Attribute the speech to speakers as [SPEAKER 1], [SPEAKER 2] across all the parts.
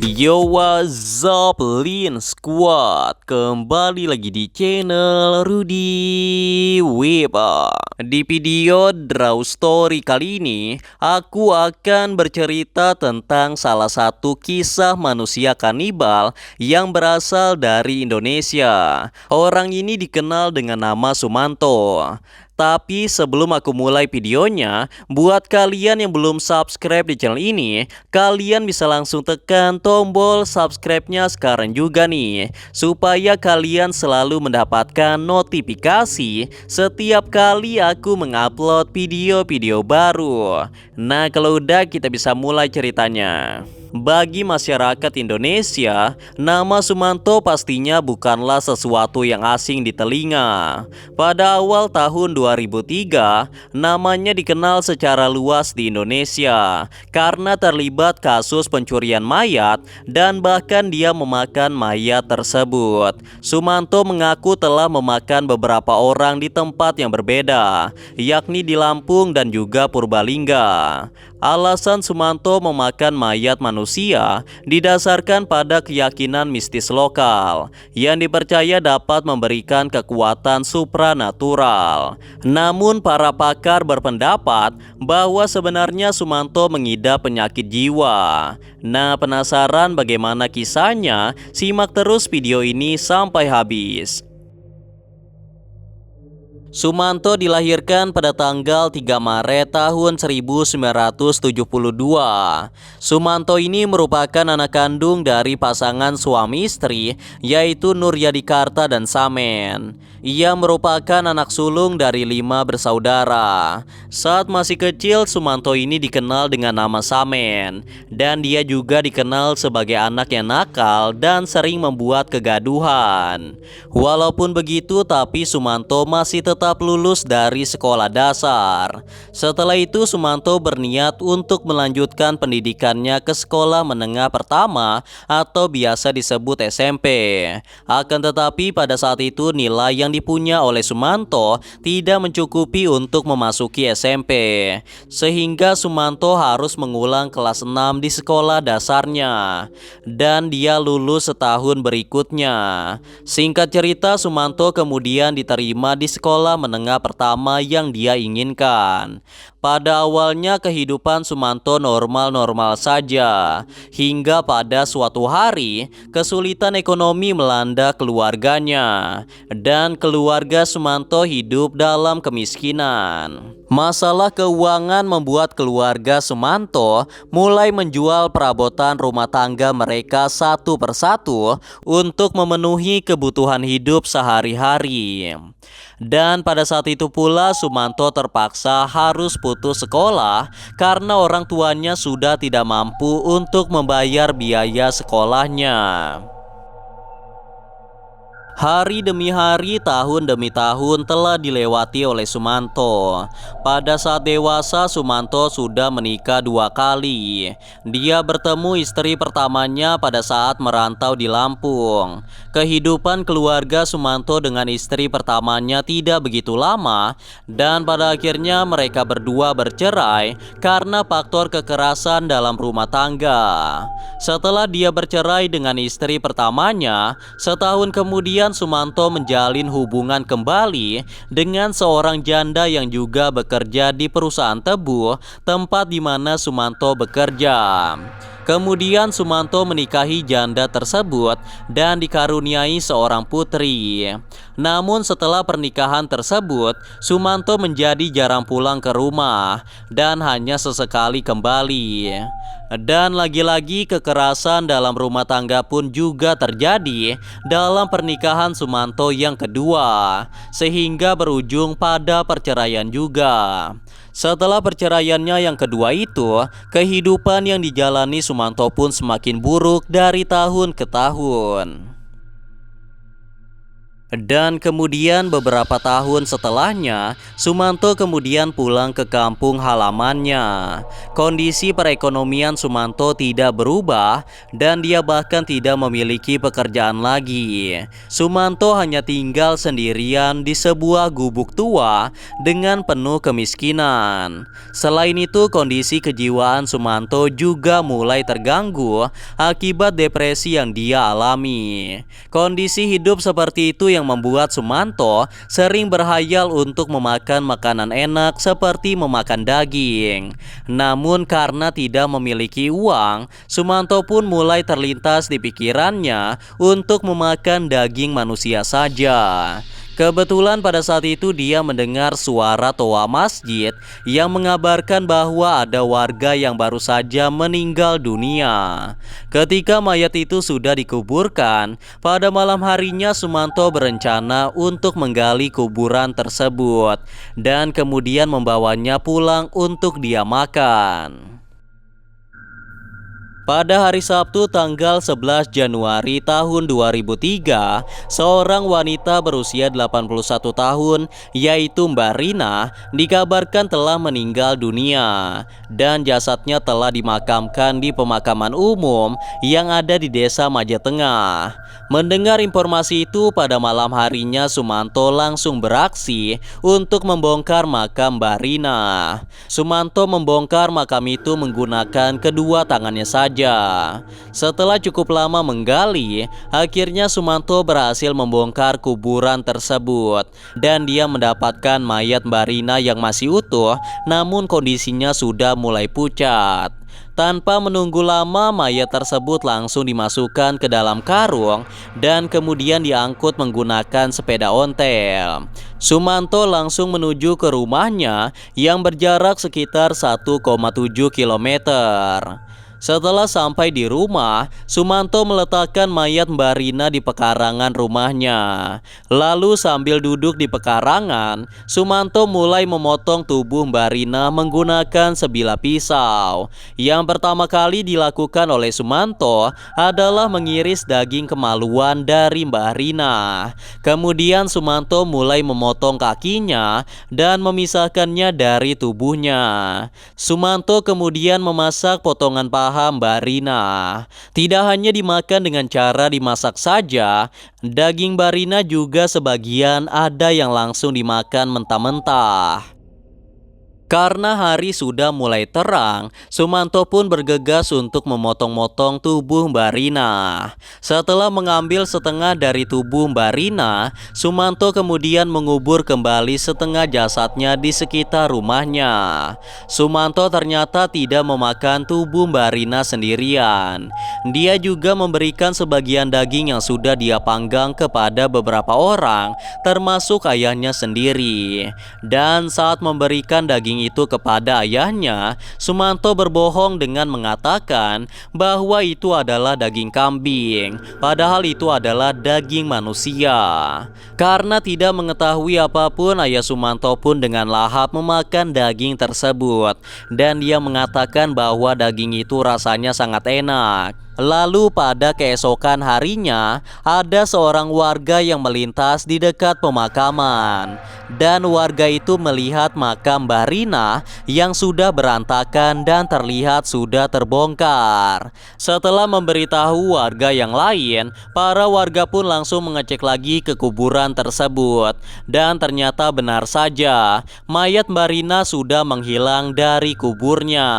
[SPEAKER 1] Yo, what's up, Lin Squad? Kembali lagi di channel Rudy Weba. Di video Draw Story kali ini, aku akan bercerita tentang salah satu kisah manusia kanibal yang berasal dari Indonesia. Orang ini dikenal dengan nama Sumanto. Tapi sebelum aku mulai videonya, buat kalian yang belum subscribe di channel ini, kalian bisa langsung tekan tombol subscribe-nya sekarang juga nih, supaya kalian selalu mendapatkan notifikasi setiap kali aku mengupload video-video baru. Nah, kalau udah, kita bisa mulai ceritanya. Bagi masyarakat Indonesia, nama Sumanto pastinya bukanlah sesuatu yang asing di telinga. Pada awal tahun 2003, namanya dikenal secara luas di Indonesia karena terlibat kasus pencurian mayat dan bahkan dia memakan mayat tersebut. Sumanto mengaku telah memakan beberapa orang di tempat yang berbeda, yakni di Lampung dan juga Purbalingga. Alasan Sumanto memakan mayat manusia didasarkan pada keyakinan mistis lokal yang dipercaya dapat memberikan kekuatan supranatural. Namun para pakar berpendapat bahwa sebenarnya Sumanto mengidap penyakit jiwa. Nah, penasaran bagaimana kisahnya? Simak terus video ini sampai habis. Sumanto dilahirkan pada tanggal 3 Maret tahun 1972. Sumanto ini merupakan anak kandung dari pasangan suami istri, yaitu Nuryadikarta dan Samen. Ia merupakan anak sulung dari 5 bersaudara. Saat masih kecil, Sumanto ini dikenal dengan nama Samen, dan dia juga dikenal sebagai anak yang nakal dan sering membuat kegaduhan. Walaupun begitu, tapi Sumanto masih tetap lulus dari sekolah dasar. Setelah itu, Sumanto berniat untuk melanjutkan pendidikannya ke sekolah menengah pertama atau biasa disebut SMP. Akan tetapi pada saat itu nilai yang dipunya oleh Sumanto tidak mencukupi untuk memasuki SMP, sehingga Sumanto harus mengulang kelas 6 di sekolah dasarnya dan dia lulus setahun berikutnya. Singkat cerita, Sumanto kemudian diterima di sekolah menengah pertama yang dia inginkan. Pada awalnya kehidupan Sumanto normal-normal saja, hingga pada suatu hari kesulitan ekonomi melanda keluarganya dan keluarga Sumanto hidup dalam kemiskinan. Masalah keuangan membuat keluarga Sumanto mulai menjual perabotan rumah tangga mereka satu persatu untuk memenuhi kebutuhan hidup sehari-hari. Dan pada saat itu pula Sumanto terpaksa harus putus sekolah karena orang tuanya sudah tidak mampu untuk membayar biaya sekolahnya. Hari demi hari, tahun demi tahun telah dilewati oleh Sumanto. Pada saat dewasa, Sumanto sudah menikah 2 kali. Dia bertemu istri pertamanya pada saat merantau di Lampung. Kehidupan keluarga Sumanto dengan istri pertamanya tidak begitu lama, dan pada akhirnya mereka berdua bercerai karena faktor kekerasan dalam rumah tangga. Setelah dia bercerai dengan istri pertamanya, setahun kemudian Sumanto menjalin hubungan kembali dengan seorang janda yang juga bekerja di perusahaan tebu tempat di mana Sumanto bekerja. Kemudian Sumanto menikahi janda tersebut dan dikaruniai seorang putri. Namun setelah pernikahan tersebut, Sumanto menjadi jarang pulang ke rumah dan hanya sesekali kembali. Dan lagi-lagi kekerasan dalam rumah tangga pun juga terjadi dalam pernikahan Sumanto yang kedua, sehingga berujung pada perceraian juga. Setelah perceraiannya yang kedua itu, kehidupan yang dijalani Sumanto pun semakin buruk dari tahun ke tahun. Dan kemudian beberapa tahun setelahnya, Sumanto kemudian pulang ke kampung halamannya. Kondisi perekonomian Sumanto tidak berubah dan dia bahkan tidak memiliki pekerjaan lagi. Sumanto hanya tinggal sendirian di sebuah gubuk tua dengan penuh kemiskinan. Selain itu, kondisi kejiwaan Sumanto juga mulai terganggu akibat depresi yang dia alami. Kondisi hidup seperti itu yang membuat Sumanto sering berhayal untuk memakan makanan enak seperti memakan daging. Namun karena tidak memiliki uang, Sumanto pun mulai terlintas di pikirannya untuk memakan daging manusia saja. Kebetulan pada saat itu dia mendengar suara toa masjid yang mengabarkan bahwa ada warga yang baru saja meninggal dunia. Ketika mayat itu sudah dikuburkan, pada malam harinya Sumanto berencana untuk menggali kuburan tersebut dan kemudian membawanya pulang untuk dia makan. Pada hari Sabtu tanggal 11 Januari tahun 2003, seorang wanita berusia 81 tahun yaitu Mbak Rina dikabarkan telah meninggal dunia dan jasadnya telah dimakamkan di pemakaman umum yang ada di Desa Majatengah. Mendengar informasi itu, pada malam harinya Sumanto langsung beraksi untuk membongkar makam Mbak Rina. Sumanto membongkar makam itu menggunakan kedua tangannya saja. Setelah cukup lama menggali, akhirnya Sumanto berhasil membongkar kuburan tersebut dan dia mendapatkan mayat Mbak Rina yang masih utuh, namun kondisinya sudah mulai pucat. Tanpa menunggu lama, mayat tersebut langsung dimasukkan ke dalam karung dan kemudian diangkut menggunakan sepeda ontel. Sumanto langsung menuju ke rumahnya yang berjarak sekitar 1,7 kilometer. Setelah sampai di rumah, Sumanto meletakkan mayat Mbak Rina di pekarangan rumahnya. Lalu sambil duduk di pekarangan, Sumanto mulai memotong tubuh Mbak Rina menggunakan sebilah pisau. Yang pertama kali dilakukan oleh Sumanto adalah mengiris daging kemaluan dari Mbak Rina. Kemudian Sumanto mulai memotong kakinya dan memisahkannya dari tubuhnya. Sumanto kemudian memasak potongan paha Mbak Rina. Tidak hanya dimakan dengan cara dimasak saja, daging Mbak Rina juga sebagian ada yang langsung dimakan mentah-mentah. Karena hari sudah mulai terang, Sumanto pun bergegas untuk memotong-motong tubuh Mbak Rina. Setelah mengambil setengah dari tubuh Mbak Rina, Sumanto kemudian mengubur kembali setengah jasadnya di sekitar rumahnya. Sumanto ternyata tidak memakan tubuh Mbak Rina sendirian. Dia juga memberikan sebagian daging yang sudah dia panggang kepada beberapa orang, termasuk ayahnya sendiri. Dan saat memberikan daging itu kepada ayahnya, Sumanto berbohong dengan mengatakan bahwa itu adalah daging kambing, padahal itu adalah daging manusia. Karena tidak mengetahui apapun, ayah Sumanto pun dengan lahap memakan daging tersebut dan dia mengatakan bahwa daging itu rasanya sangat enak. Lalu pada keesokan harinya, ada seorang warga yang melintas di dekat pemakaman. Dan warga itu melihat makam Mbak Rina yang sudah berantakan dan terlihat sudah terbongkar. Setelah memberitahu warga yang lain, para warga pun langsung mengecek lagi ke kuburan tersebut. Dan ternyata benar saja, mayat Mbak Rina sudah menghilang dari kuburnya.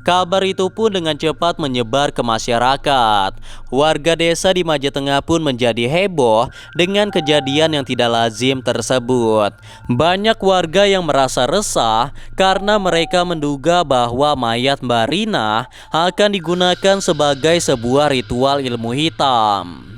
[SPEAKER 1] Kabar itu pun dengan cepat menyebar ke masyarakat. Warga desa di Majatengah pun menjadi heboh dengan kejadian yang tidak lazim tersebut. Banyak warga yang merasa resah karena mereka menduga bahwa mayat Mbak Rina akan digunakan sebagai sebuah ritual ilmu hitam.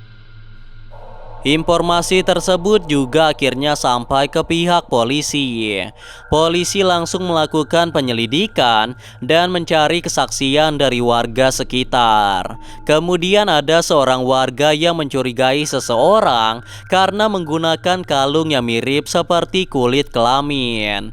[SPEAKER 1] Informasi tersebut juga akhirnya sampai ke pihak polisi. Polisi langsung melakukan penyelidikan dan mencari kesaksian dari warga sekitar. Kemudian ada seorang warga yang mencurigai seseorang karena menggunakan kalung yang mirip seperti kulit kelamin.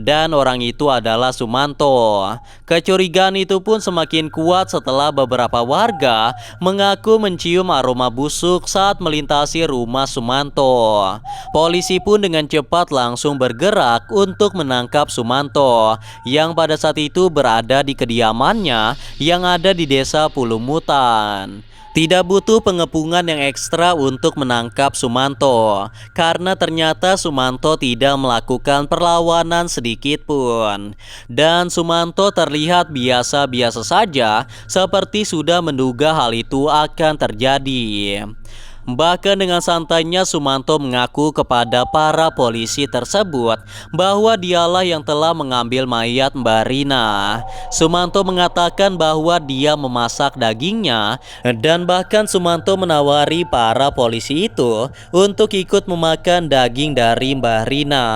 [SPEAKER 1] dan orang itu adalah Sumanto. Kecurigaan itu pun semakin kuat setelah beberapa warga mengaku mencium aroma busuk saat melintasi rumah Sumanto. Polisi pun dengan cepat langsung bergerak untuk menangkap Sumanto yang pada saat itu berada di kediamannya yang ada di Desa Pulumutan. Tidak butuh pengepungan yang ekstra untuk menangkap Sumanto, karena ternyata Sumanto tidak melakukan perlawanan sedikit pun. Dan Sumanto terlihat biasa-biasa saja, seperti sudah menduga hal itu akan terjadi. Bahkan dengan santainya Sumanto mengaku kepada para polisi tersebut bahwa dialah yang telah mengambil mayat Mbak Rina. Sumanto mengatakan bahwa dia memasak dagingnya dan bahkan Sumanto menawari para polisi itu untuk ikut memakan daging dari Mbak Rina.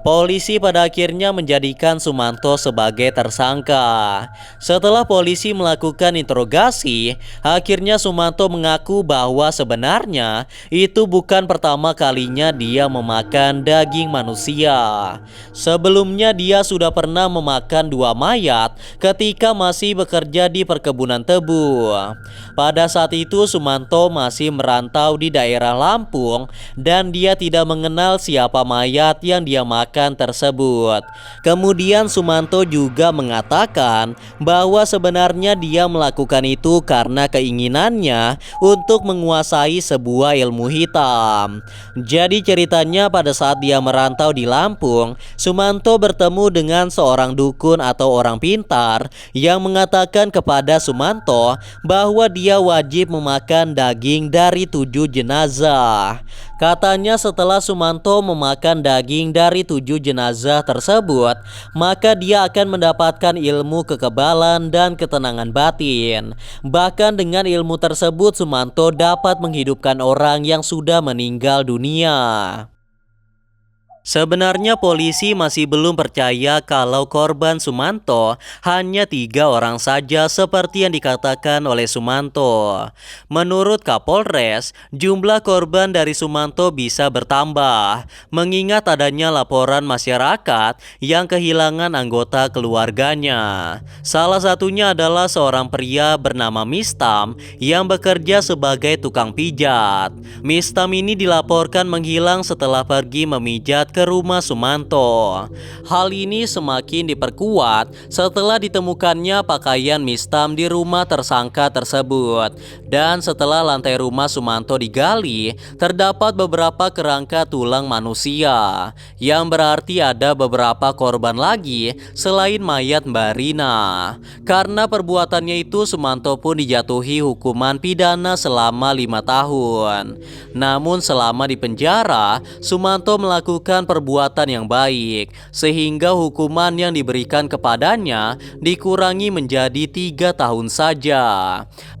[SPEAKER 1] Polisi pada akhirnya menjadikan Sumanto sebagai tersangka. Setelah polisi melakukan interogasi, akhirnya Sumanto mengaku bahwa sebenarnya itu bukan pertama kalinya dia memakan daging manusia. Sebelumnya dia sudah pernah memakan 2 mayat ketika masih bekerja di perkebunan tebu. Pada saat itu Sumanto masih merantau di daerah Lampung dan dia tidak mengenal siapa mayat yang dia makan tersebut. Kemudian Sumanto juga mengatakan bahwa sebenarnya dia melakukan itu karena keinginannya untuk menguasai sebuah ilmu hitam. Jadi ceritanya pada saat dia merantau di Lampung, Sumanto bertemu dengan seorang dukun atau orang pintar yang mengatakan kepada Sumanto bahwa dia wajib memakan daging dari 7 jenazah. Katanya setelah Sumanto memakan daging dari 7 jenazah tersebut, maka dia akan mendapatkan ilmu kekebalan dan ketenangan batin. Bahkan dengan ilmu tersebut Sumanto dapat menghidupkan orang yang sudah meninggal dunia. Sebenarnya polisi masih belum percaya kalau korban Sumanto hanya 3 orang saja seperti yang dikatakan oleh Sumanto. Menurut Kapolres, jumlah korban dari Sumanto bisa bertambah, mengingat adanya laporan masyarakat yang kehilangan anggota keluarganya. Salah satunya adalah seorang pria bernama Mistam yang bekerja sebagai tukang pijat. Mistam ini dilaporkan menghilang setelah pergi memijat ke rumah Sumanto. Hal ini semakin diperkuat setelah ditemukannya pakaian Mistam di rumah tersangka tersebut. Dan setelah lantai rumah Sumanto digali, terdapat beberapa kerangka tulang manusia, yang berarti ada beberapa korban lagi selain mayat Mbak Rina. Karena perbuatannya itu Sumanto pun dijatuhi hukuman pidana selama 5 tahun. Namun selama di penjara, Sumanto melakukan perbuatan yang baik, sehingga hukuman yang diberikan kepadanya dikurangi menjadi 3 tahun saja.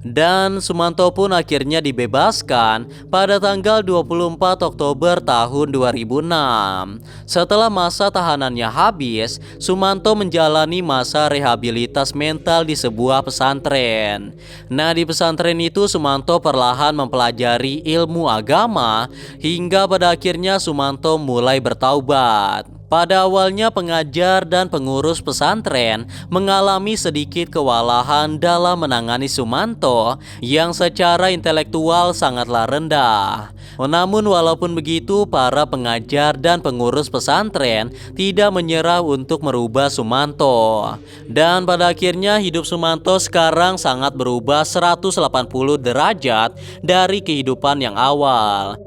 [SPEAKER 1] Dan Sumanto pun akhirnya dibebaskan pada tanggal 24 Oktober tahun 2006. Setelah masa tahanannya habis, Sumanto menjalani masa rehabilitas mental di sebuah pesantren. Nah, di pesantren itu Sumanto perlahan mempelajari ilmu agama hingga pada akhirnya Sumanto mulai bertaubat. Pada awalnya pengajar dan pengurus pesantren mengalami sedikit kewalahan dalam menangani Sumanto yang secara intelektual sangatlah rendah. Namun walaupun begitu, para pengajar dan pengurus pesantren tidak menyerah untuk merubah Sumanto. Dan pada akhirnya hidup Sumanto sekarang sangat berubah 180 derajat dari kehidupan yang awal.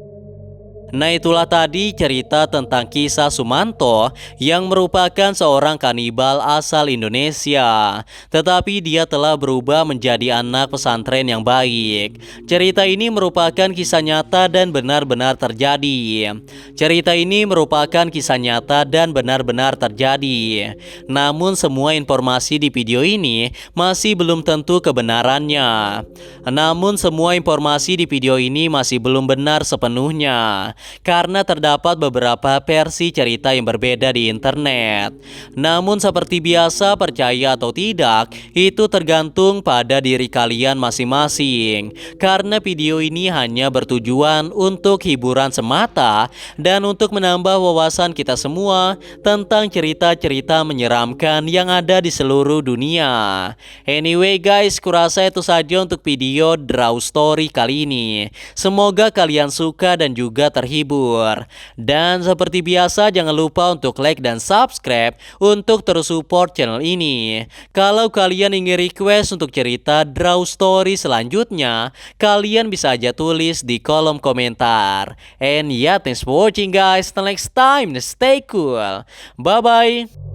[SPEAKER 1] Nah, itulah tadi cerita tentang kisah Sumanto yang merupakan seorang kanibal asal Indonesia, tetapi dia telah berubah menjadi anak pesantren yang baik. Cerita ini merupakan kisah nyata dan benar-benar terjadi. Cerita ini merupakan kisah nyata dan benar-benar terjadi. Namun semua informasi di video ini masih belum tentu kebenarannya. Namun semua informasi di video ini masih belum benar sepenuhnya. karena terdapat beberapa versi cerita yang berbeda di internet. Namun seperti biasa, percaya atau tidak, itu tergantung pada diri kalian masing-masing. Karena video ini hanya bertujuan untuk hiburan semata dan untuk menambah wawasan kita semua tentang cerita-cerita menyeramkan yang ada di seluruh dunia. Anyway guys, kurasa itu saja untuk video Draw Story kali ini. Semoga kalian suka dan juga terhibur. Dan seperti biasa, jangan lupa untuk like dan subscribe untuk terus support channel ini. Kalau kalian ingin request untuk cerita Draw Story selanjutnya, kalian bisa aja tulis di kolom komentar. And yeah, thanks for watching guys. Till next time, stay cool. Bye bye.